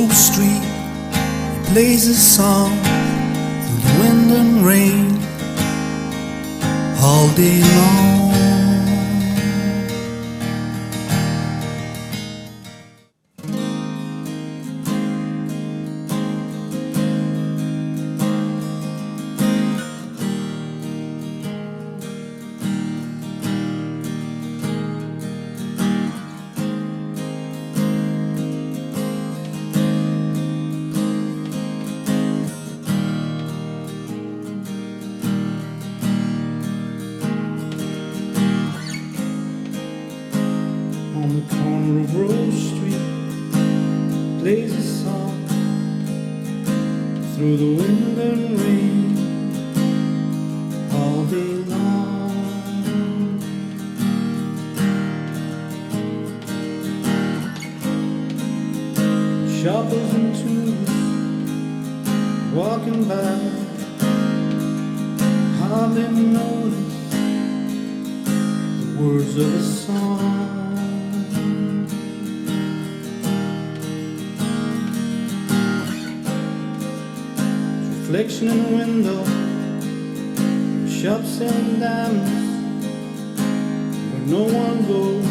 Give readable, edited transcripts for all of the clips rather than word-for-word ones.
Rose Street, he plays his song through the wind and rain all day long. On the corner of Rose Street, plays a song through the wind and rain all day long. Shoppers and tourists walking by hardly notice the words of a song. Reflection in the window, shop selling diamonds, where no one goes,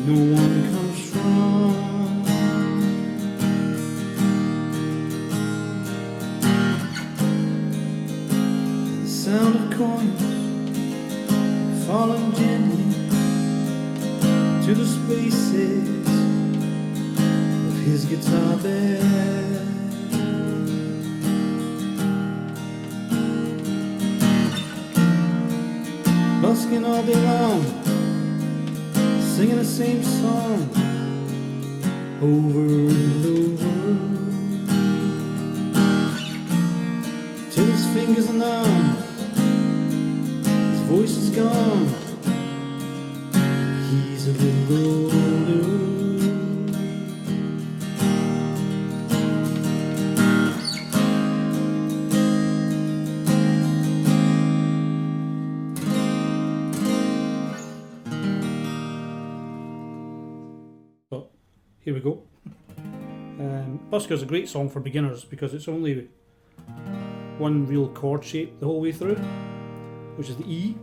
no one comes from. The sound of coins falling gently to the spaces of his guitar bed. Busking all day long, singing the same song over and over, till his fingers are numb, his voice is gone, he's a little older. Here we go. Busker's a great song for beginners because it's only one real chord shape the whole way through, which is the E.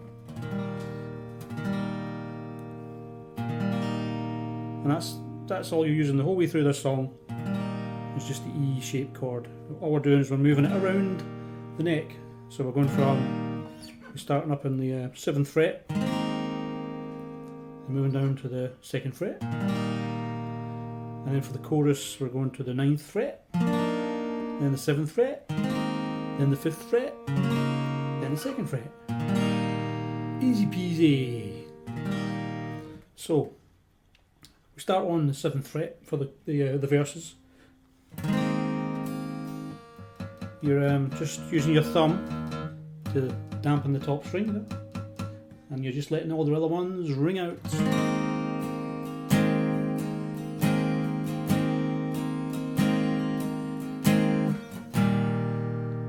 And that's all you're using the whole way through this song. It's just the E shaped chord. All we're doing is we're moving it around the neck. So we're going from, we're starting up in the 7th fret and moving down to the 2nd fret. And then for the chorus we're going to the 9th fret, then the 7th fret, then the 5th fret, then the 2nd fret. Easy peasy. So we start on the 7th fret for the verses. You're just using your thumb to dampen the top string, and you're just letting all the other ones ring out.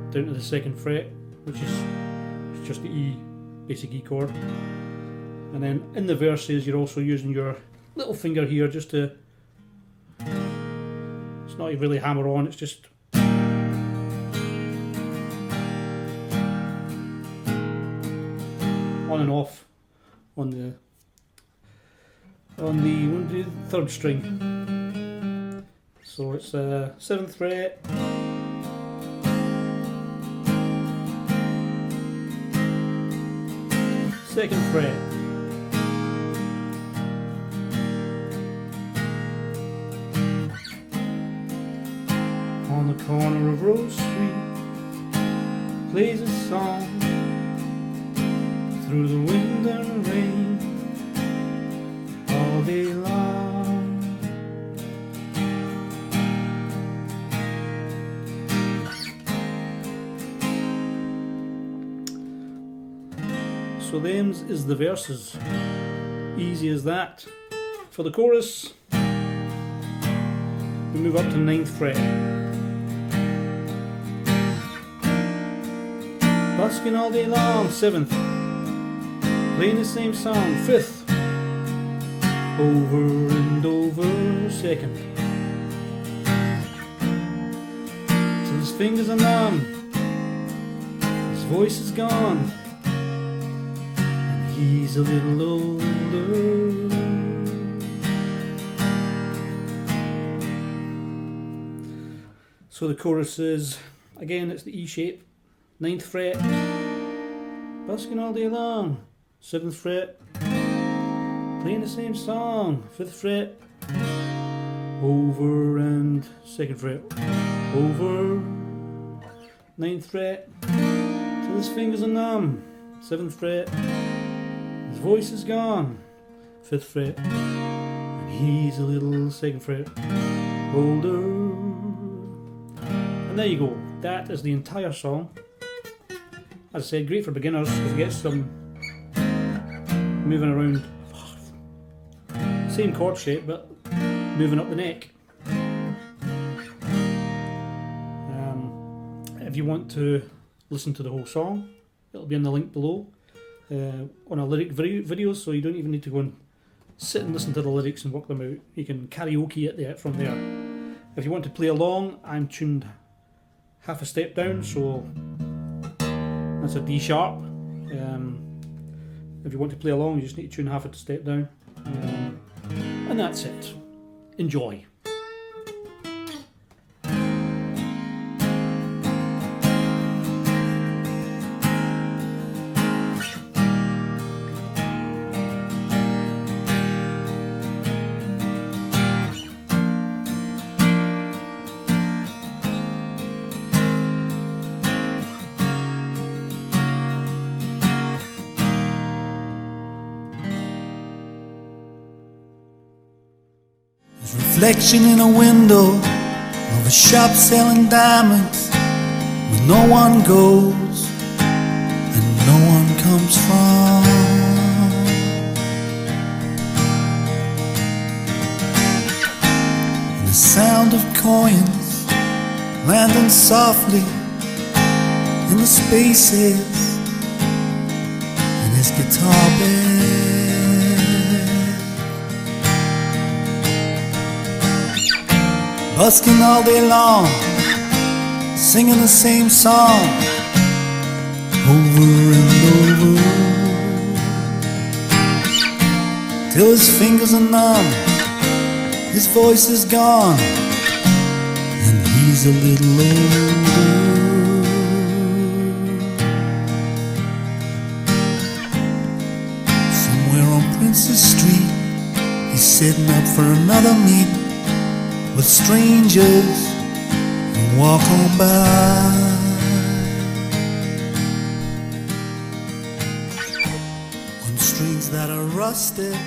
Down to the 2nd fret, which is just the E, basic E chord. And then in the verses you're also using your little finger here just to, it's not really hammer on, it's just on and off on the 3rd string. So it's 7th fret, 2nd fret, on the corner of Rose Street, plays a song through the wind and rain all day long. So them's is the verses. Easy as that. For the chorus, we move up to 9th fret. Busking all day long, 7th. Playing the same song, 5th. Over and over, 2nd. his fingers are numb, his voice is gone, and he's a little older. So the chorus is, again it's the E shape, 9th fret, busking all day long, 7th fret, playing the same song, 5th fret, over and 2nd fret, over, 9th fret, till his fingers are numb, 7th fret, his voice is gone, 5th fret, and he's a little 2nd fret, older. And there you go, that is the entire song. As I said, great for beginners, because it gets some moving around, same chord shape, but moving up the neck. If you want to listen to the whole song, it'll be in the link below on a lyric video, so you don't even need to go and sit and listen to the lyrics and work them out. You can karaoke it there from there. If you want to play along, I'm tuned half a step down, so that's a D sharp. If you want to play along, you just need to tune half a step down, and that's it. Enjoy. Reflection in a window of a shop selling diamonds, where no one goes and no one comes from. And the sound of coins landing softly in the spaces in his guitar bed. Busking all day long, singing the same song over and over, till his fingers are numb, his voice is gone, and he's a little older. Somewhere on Princess Street, he's setting up for another meet with strangers who walk on by. On strings that are rusted,